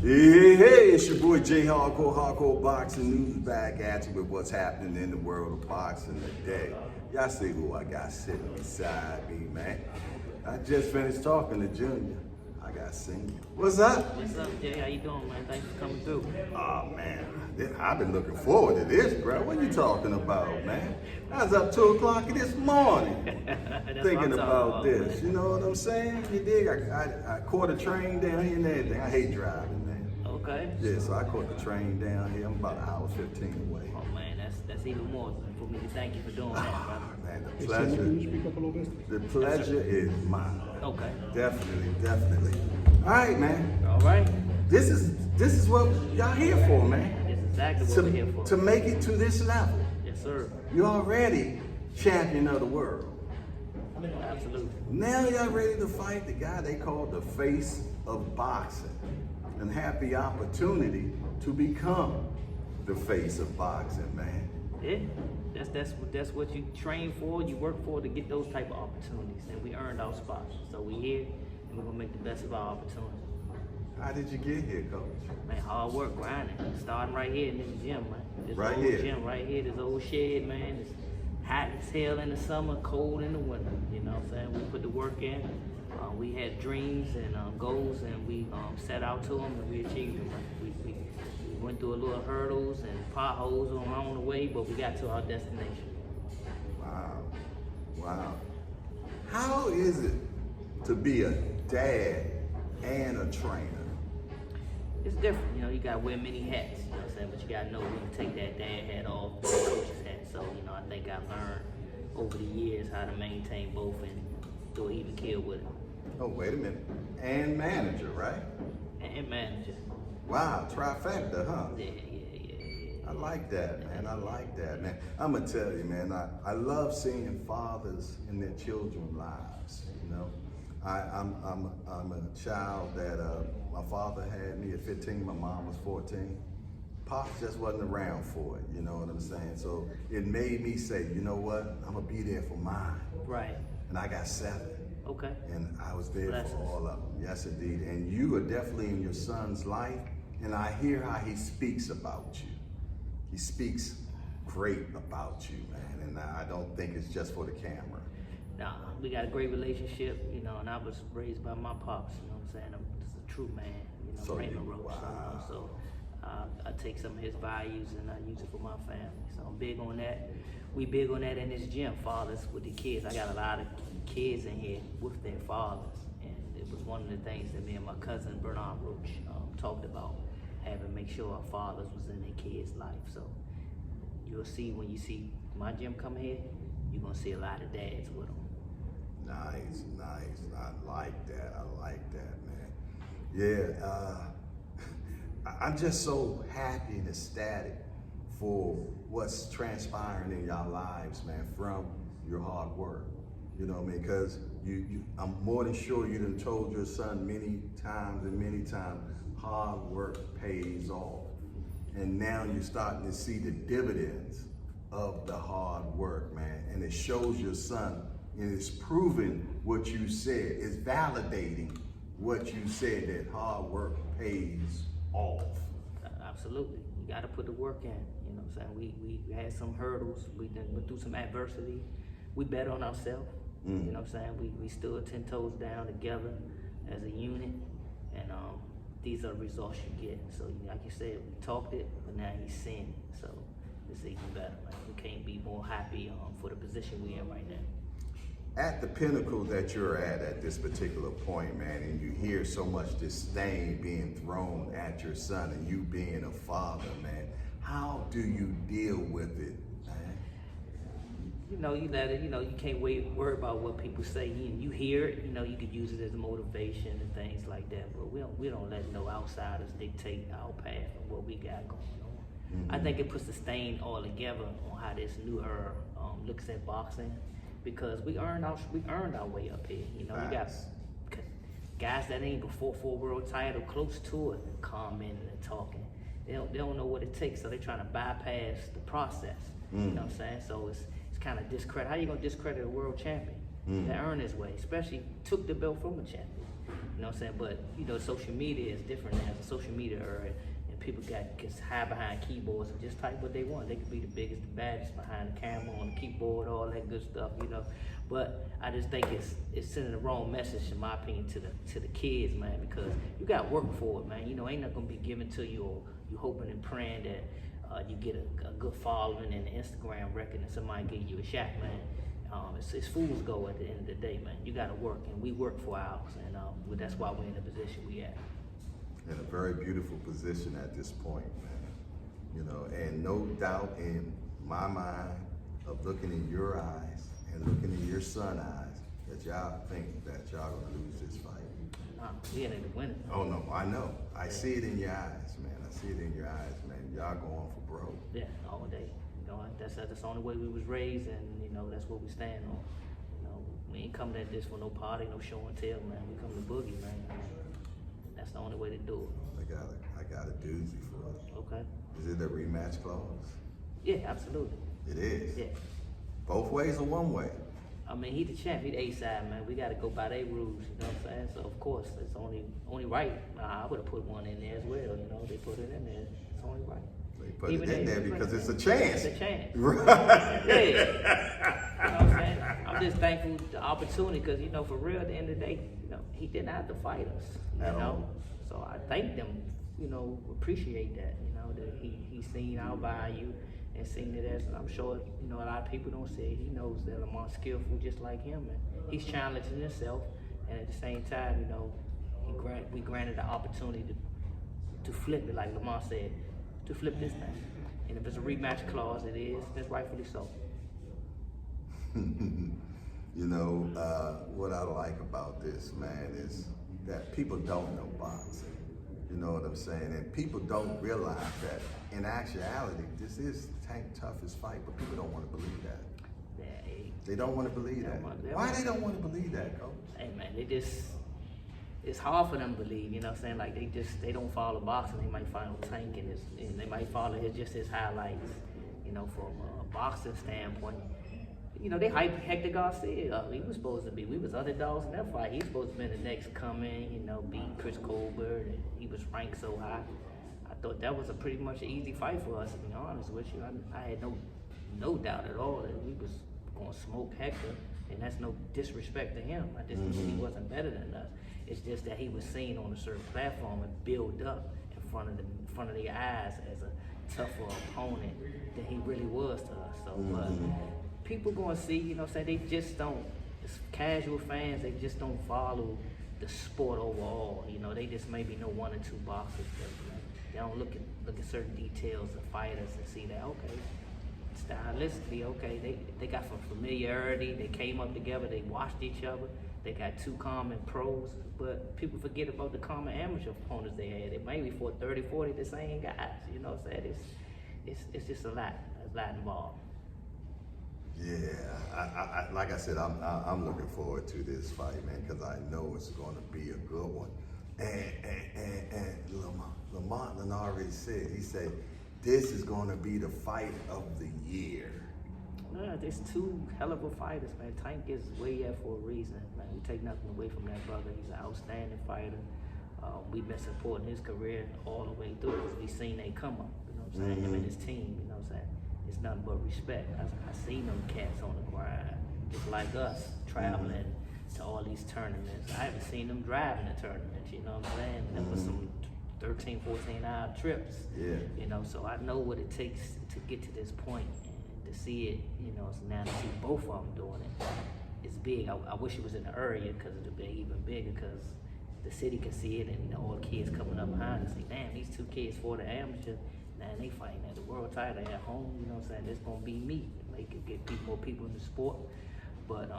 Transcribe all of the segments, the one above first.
Hey, it's your boy J Hardcore Boxing News back at you with what's happening in the world of boxing today. Y'all see who I got sitting beside me, man. I just finished talking to Junior. I got Senior. What's up? What's up, Jay? How you doing, man? Thanks for coming through. Oh, man. I've been looking forward to this, bro. What you talking about, man? I was up 2 o'clock this morning thinking about this. Man. You know what I'm saying? You dig? I caught a train down here and everything. I hate driving, man. Okay. Yeah, so I caught the train down here. I'm about an hour 15 away. Oh man, that's even more for me to thank you for doing that, brother. Man, the Can pleasure. you speak up a little bit? The pleasure is mine. Okay. Definitely. All right, man. All right. This is what y'all here for, man. That's exactly what we're here for. To make it to this level. Yes, sir. You're already champion of the world. Absolutely. Now y'all ready to fight the guy they call the face of boxing and have the opportunity to become the face of boxing, man. Yeah. That's what you train for, you work for to get those type of opportunities. And we earned our spots. So we here and we're gonna make the best of our opportunity. How did you get here, Coach? Man, hard work, grinding. Starting right here in this gym, man. This Right old here. gym right here, this old shed, man. It's hot as hell in the summer, cold in the winter. You know what I'm saying? We put the work in. We had dreams and goals, and we set out to them, and we achieved them. We went through a little hurdles and potholes along the way, but we got to our destination. Wow. How is it to be a dad and a trainer? It's different, you know, you gotta wear many hats, you know what I'm saying? But you gotta know when to take that dad hat off, the coach's hat. So, you know, I think I learned over the years how to maintain both and do an even kill with it. Oh, wait a minute. And manager, right? And manager. Wow, trifecta, huh? Yeah. I like that, man. I'm gonna tell you, man. I love seeing fathers in their children's lives. You know, I'm a child that my father had me at 15. My mom was 14. Pops just wasn't around for it. You know what I'm saying? So it made me say, you know what? I'm gonna be there for mine. Right. And I got 7. Okay. And I was there Blessings. for all of them. Yes, indeed. And you are definitely in your son's life. And I hear how he speaks about you. He speaks great about you, man. And I don't think it's just for the camera. Nah, we got a great relationship, you know, and I was raised by my pops, you know what I'm saying? I'm just a true man, you know, So Raymond you- Roach. wow. So I take some of his values and I use it for my family. So I'm big on that. We big on that in this gym, fathers with the kids. I got a lot of kids in here with their fathers. And it was one of the things that me and my cousin Bernard Roach talked about, having make sure our fathers was in their kids' life. So you'll see when you see my gym come here, you're gonna see a lot of dads with them. Nice. I like that, man. Yeah, I'm just so happy and ecstatic for what's transpiring in y'all lives, man, from your hard work. You know what I mean? Because I'm more than sure you done told your son many times, hard work pays off. And now you're starting to see the dividends of the hard work, man. And it shows your son, and it's proving what you said. It's validating what you said, that hard work pays off. Absolutely. You got to put the work in. You know what I'm saying? We had some hurdles. We went through some adversity. We bet on ourselves. You know what I'm saying? We stood 10 toes down together as a unit. And these are the results you get. So like you said, we talked it, but now he's seeing it. So it's even better, man. We can't be more happy for the position we're in right now. At the pinnacle that you're at this particular point, man, and you hear so much disdain being thrown at your son and you being a father, man, how do you deal with it, man? You know, you let it, you know, you can't worry about what people say. You hear it, you know, you could use it as motivation and things like that, but we don't let no outsiders dictate our path and what we got going on. I think it puts the stain all together on how this new era looks at boxing. Because we earned our way up here. You know, we got guys that ain't before for world title, close to it, commenting and talking. They don't know what it takes, so they're trying to bypass the process. You know what I'm saying? So it's kind of discredit. How you gonna discredit a world champion that earned his way, especially took the belt from a champion? You know what I'm saying? But you know, social media is different now. It's a social media era, and people can hide behind keyboards and just type what they want. They could be the biggest, the baddest behind the camera, on the keyboard, all that good stuff, you know. But I just think it's sending the wrong message, in my opinion, to the kids, man, because you got to work for it, man. You know, ain't not gonna be given to you, or you hoping and praying that you get a good following and an Instagram record and somebody give you a shot, man. It's fool's gold at the end of the day, man. You got to work, and we work for ours, and that's why we're in the position we at. In a very beautiful position at this point, man. You know, and no doubt in my mind of looking in your eyes and looking in your son's eyes that y'all think that y'all gonna lose this fight. Nah, we ain't even winning. Oh no, I know. I see it in your eyes, man. I see it in your eyes, man. Y'all going for broke. Yeah, all day. You know, that's the only way we was raised, and you know that's what we stand on. You know, we ain't coming at this for no party, no show and tell, man. We come to boogie, man. And that's the only way to do it. I got a doozy for us. Okay. Is it a rematch clause? Yeah, absolutely. It is. Yeah. Both ways or one way? I mean, he the champ. He the A-side, man. We got to go by their rules. You know what I'm saying? So of course, it's only right. I would have put one in there as well. You know, they put it in there. It's only right. They put it in there because it's a chance. It's a chance. Right. Yeah. You know what I'm saying? I'm just thankful for the opportunity because, you know, for real, at the end of the day, you know, he didn't have to fight us. You know? So I thank them, you know, appreciate that, you know, that he seen our value and seen it as, and I'm sure, you know, a lot of people don't say it. He knows that Lamont's skillful just like him, and he's challenging himself, and at the same time, you know, we granted the opportunity to flip it, like Lamont said, to flip this thing. And if it's a rematch clause, it is, that's rightfully so. You know, what I like about this, man, is that people don't know boxing. You know what I'm saying? And people don't realize that in actuality, this is Tank's toughest fight, but people don't want to believe that. They don't want to believe that. Why they don't want to believe that, Coach? Hey man, it's hard for them to believe, you know what I'm saying? Like they don't follow boxing, they might follow Tank and they might follow his highlights, you know, from a boxing standpoint. You know, they hype Hector Garcia up. He was supposed to be, we was underdogs in that fight. He was supposed to be the next coming, you know, beat Chris Colbert, and he was ranked so high. I thought that was a pretty much an easy fight for us, to be honest with you. I had no doubt at all that we was going to smoke Hector, and that's no disrespect to him. I just he wasn't better than us. It's just that he was seen on a certain platform and built up in front of the eyes as a tougher opponent than he really was to us. So, but people gonna see, you know what I'm saying, they just don't, it's casual fans, they just don't follow the sport overall. You know, they just maybe know one or two boxers, but you know, they don't look at certain details of fighters and see that, okay, stylistically, okay, they got some familiarity, they came up together, they watched each other, they got two common pros, but people forget about the common amateur opponents they had. They maybe fought 30, 40 the same guys, you know what I'm saying? It's just a lot involved. Yeah, I like I said, I'm looking forward to this fight, man, because I know it's going to be a good one. And Lamont already said, he said, this is going to be the fight of the year. Yeah, there's two hell of a fighters, man. Tank is way there for a reason, man. We take nothing away from that brother. He's an outstanding fighter. We've been supporting his career all the way through because we've seen they come up, you know what I'm saying? Him and his team, you know what I'm saying? It's nothing but respect. I seen them cats on the grind, just like us, traveling to all these tournaments. I haven't seen them driving the tournaments, you know what I'm saying? There was some 13, 14-hour trips, you know, so I know what it takes to get to this point, and to see it, you know, so now to see both of them doing it, it's big. I wish it was in the area because it would be even bigger, because the city can see it, and all the kids coming up behind and say, damn, these two kids for the amateur, now they fighting at the world title at home, you know what I'm saying? It's gonna be meat, make it get more people in the sport, but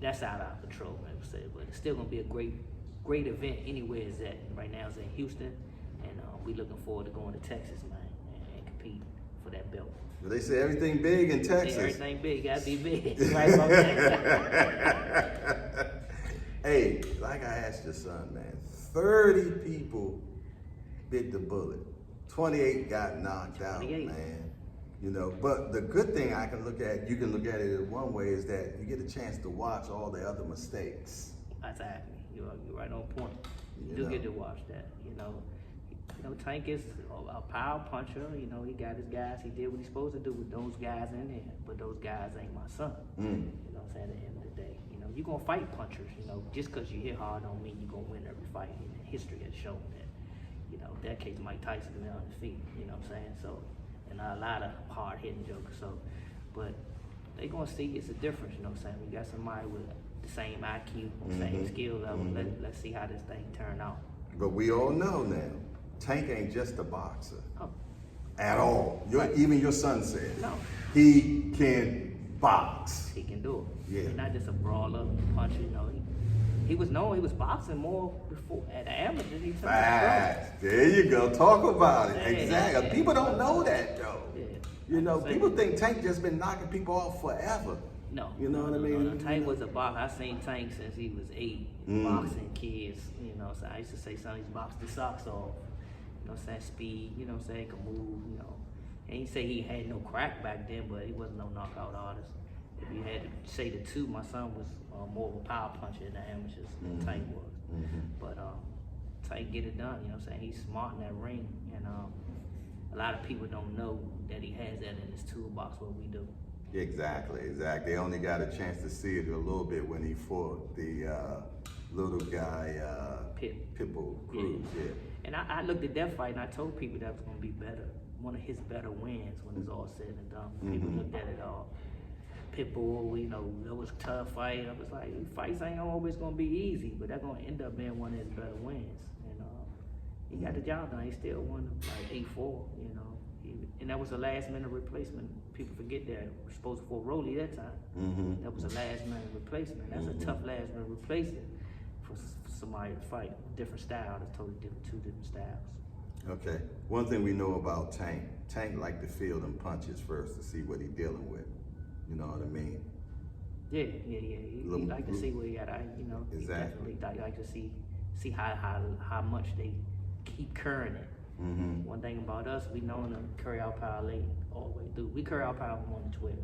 that's out of our control, man, but it's still gonna be a great event anywhere it's at. Right now it's in Houston, and we looking forward to going to Texas, man, and compete for that belt. But they say everything big in Texas. Yeah, everything big, gotta be big. Right about that. Hey, like I asked your son, man, 30 people bit the bullet. 28 got knocked out, 28. man. You know, but the good thing you can look at it in one way, is that you get a chance to watch all the other mistakes. Exactly. You're right on point. You You do get know. to watch that. Tank is a power puncher. He got his guys. He did what he's supposed to do with those guys in there. But those guys ain't my son. Mm. You know what I'm saying? At the end of the day, you're gonna fight punchers. Just because you hit hard don't mean you're gonna win every fight. And history has shown that. That case Mike Tyson been on his feet. You know what I'm saying? So, and a lot of hard hitting jokers. So, but they gonna see it's a difference. You know what I'm saying? We got somebody with the same IQ, same skill level. Let's see how this thing turn out. But we all know now, Tank ain't just a boxer Oh, at all. Even your son said no. he can box. He can do it. Yeah. He's not just a brawler, puncher. He was known. He was boxing more before at the amateur. He took Facts. There you go. Talk about it. Yeah, Exactly. yeah. People don't know that though. Yeah. People think Tank just been knocking people off forever. No. You know what I mean? No, Tank was a boxer. I seen Tank since he was 8. Boxing kids. So I used to say, son, he's boxed the socks off. Speed. Can move. And he say he had no crack back then, but he wasn't no knockout artist. If you had to say the two, my son was more of a power puncher in the amateurs than Tank was. But Tank get it done. He's smart in that ring, and a lot of people don't know that he has that in his toolbox. What we do. Exactly. They only got a chance to see it a little bit when he fought the little guy, Pitbull Cruz. Yeah. And I looked at that fight and I told people that was going to be better. One of his better wins when it's all said and done. People looked at it all. Pitbull, it was a tough fight. I was like, fights ain't always going to be easy, but that's going to end up being one of his better wins. And he got the job done. He still won like 8-4, and that was a last minute replacement. People forget that. We were supposed to fight Rolly that time. That was a last minute replacement. That's a tough last minute replacement for somebody to fight. Different style. That's totally different, two different styles. Okay. One thing we know about Tank like to feel them punches first to see what he dealing with. You know what I mean? Yeah. He like to see what he got. He Exactly. definitely like to see how much they keep currying it. One thing about us, we known to carry our power late all the way through. We carry our power from 1 to 12.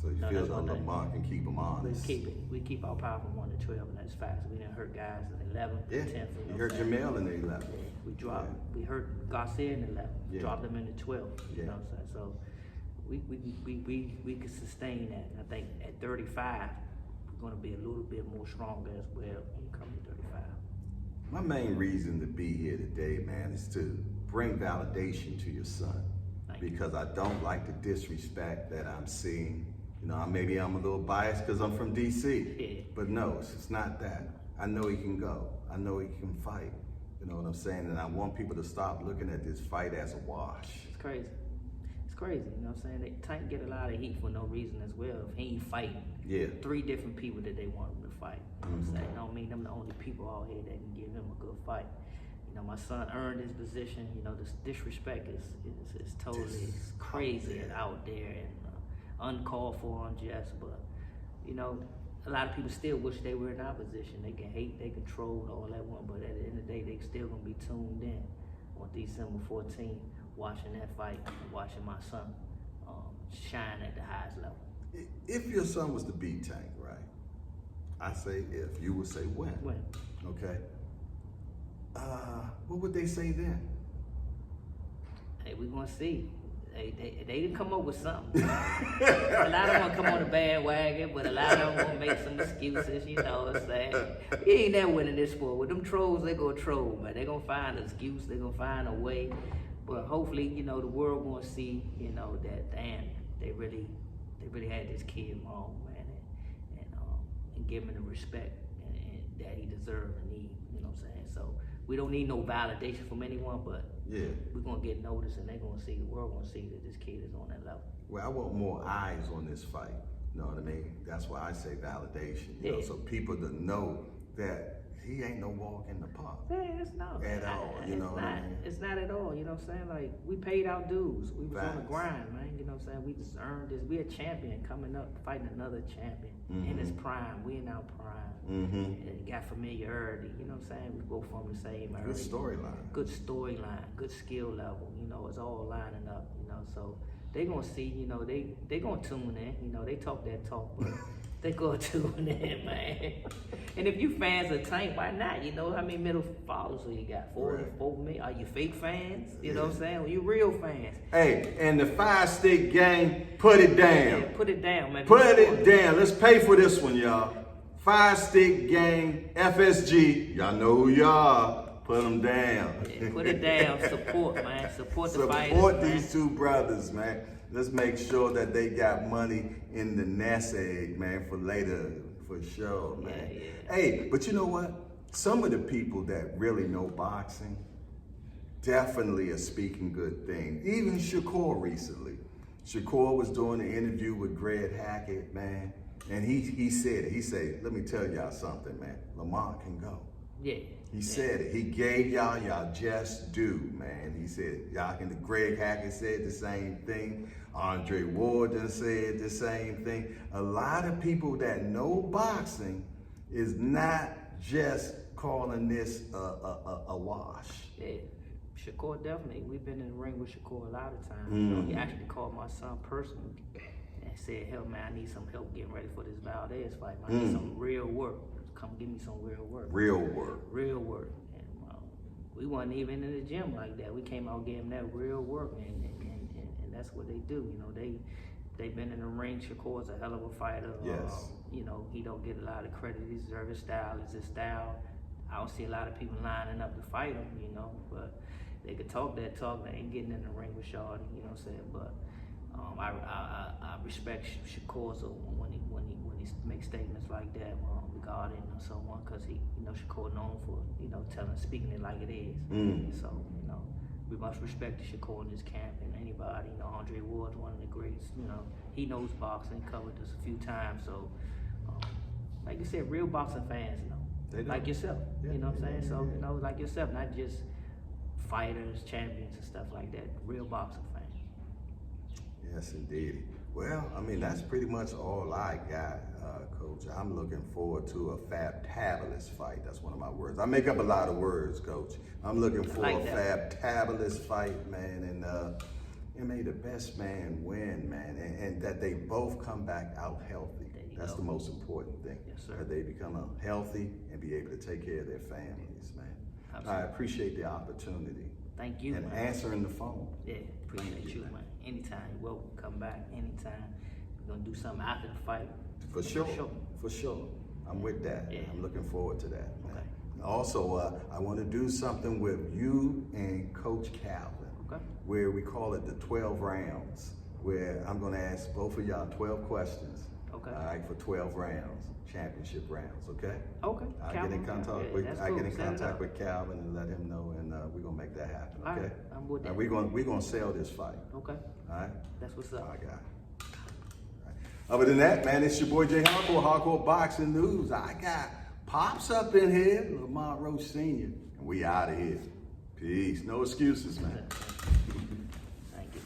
So you feel that Lamont can keep him honest. We keep our power from 1 to 12, and that's fast. We didn't hurt guys in 11, Yeah. 10. You heard Jamel in the 11. Yeah. We dropped. We hurt Garcia in 11. Yeah. Dropped them in the 12. You Yeah. know what I'm saying? So we could sustain that. And I think at 35, we're going to be a little bit more stronger as well when you come to 35. My main reason to be here today, man, is to bring validation to your son. Because I don't like the disrespect that I'm seeing. Maybe I'm a little biased because I'm from DC. Yeah. But no, it's not that. I know he can go. I know he can fight. You know what I'm saying? And I want people to stop looking at this fight as a wash. It's crazy. You know what I'm saying? Tank get a lot of heat for no reason as well. If he ain't fighting 3 different people that they want him to fight. You know what I'm saying? I don't mean them the only people out here that can give him a good fight. My son earned his position. This disrespect is totally crazy and out there and uncalled for, unjust. But a lot of people still wish they were in our position. They can hate, they can troll, all that one. But at the end of the day, they still gonna be tuned in on December 14th, watching that fight, and watching my son shine at the highest level. If your son was to beat Tank, right? I say if. You would say when. When? Okay. What would they say then? Hey, we gonna see. They can come up with something. A lot of them come on the bandwagon, but a lot of them gonna make some excuses. You know what I'm saying? He ain't that winning this sport. With them trolls, they gonna troll, man. They gonna find an excuse. They gonna find a way. But hopefully, the world gonna see, that damn, they really had this kid wrong, man, and give him the respect and that he deserved and need. You know what I'm saying? So we don't need no validation from anyone, but we're gonna get noticed, and they're gonna see, the world gonna see that this kid is on that level. Well, I want more eyes on this fight. You know what I mean? That's why I say validation. You know, so people to know that he ain't no walk in the park. Yeah, it's not at all. You know what I mean? It's not at all. You know what I'm saying? Like, we paid our dues. We was on the Facts. grind, man. You know what I'm saying? We just earned this. We a champion coming up, fighting another champion in his prime. We in our prime. And got familiarity. You know what I'm saying? We both from the same area. Good storyline. Good storyline. Good skill level. It's all lining up. So they gonna see. They gonna tune in. They talk that talk, but They go tune in, man. And if you fans of Tank, why not? You know how many middle followers you got? Right. 4 million. Are you fake fans? You know what I'm saying? Well, you real fans. Hey, and the 5 Stick Gang, put it down. Yeah, put it down, man. Put it down. Let's pay for this one, y'all. 5 Stick Gang, FSG. Y'all know who y'all are. Put them down. Yeah, put it down. Support, man. Support the fighters. Support man. these two brothers, man. Let's make sure that they got money in the nest egg, man, for later, for sure, man. Yeah. Hey, but you know what? Some of the people that really know boxing definitely are speaking good things. Even Shakur recently. Shakur was doing an interview with Greg Hackett, man, and he said it. He said, let me tell y'all something, man. Lamont can go. Yeah. He said it. He gave y'all just due, man. He said, y'all can, Greg Hackett said the same thing. Andre Ward done said the same thing. A lot of people that know boxing is not just calling this a wash. Yeah. Shakur definitely. We've been in the ring with Shakur a lot of times. You know, he actually called my son personally and said, "Help, man, I need some help getting ready for this Valdez fight. I need some real work. Come give me some real work." Real work. Real work. And we wasn't even in the gym like that. We came out getting that real work, and that's what they do. You know, they've been in the ring. Shakur's a hell of a fighter. Yes. You know, he don't get a lot of credit. He deserves his style. It's his style. I don't see a lot of people lining up to fight him, you know, but they could talk that talk. They ain't getting in the ring with Shawty, you know what I'm saying? But I respect Shakur when he makes statements like that regarding someone, because he, you know, Shakur known for, you know, speaking it like it is. So, you know, we must respect Shakur in this camp, and anybody, you know, Andre Ward's one of the greats, you know, he knows boxing, covered this a few times, so like you said, real boxing fans know. They Like yourself, Yeah, you know what I'm saying? yeah, So, yeah. you know, like yourself, not just fighters, champions, and stuff like that. Real boxing fans. Yes, indeed. Well, I mean, that's pretty much all I got, Coach. I'm looking forward to a fabulous fight. That's one of my words. I make up a lot of words, Coach. I'm looking for like a fabulous fight, man, and may the best man win, man, and that they both come back out healthy. That's the most important thing. Yes, sir. That they become healthy and be able to take care of their families, man. Absolutely. I appreciate the opportunity. Thank you, And man. answering the phone. Yeah, appreciate you, man. Anytime, you're welcome. Come back anytime. We're gonna do something after the fight. For sure. I'm with that. Yeah. I'm looking forward to that, man. Okay. Also, I want to do something with you and Coach Calvin, Okay. where we call it the 12 rounds, where I'm going to ask both of y'all 12 questions. Okay. All right, for 12 rounds, championship rounds, okay? Okay. I Calvin, get in contact yeah, with that's I cool. get in Set it contact up. with Calvin and let him know, and we're gonna make that happen. All Okay. right, I'm with that. And we're gonna sell this fight. Okay. All right. That's what's All up. right, guy. All right. Other than that, man, it's your boy Jay Hardcore Boxing News. I got Pops up in here, Lamont Roach Sr., and we out of here. Peace. No excuses, man. Thank you.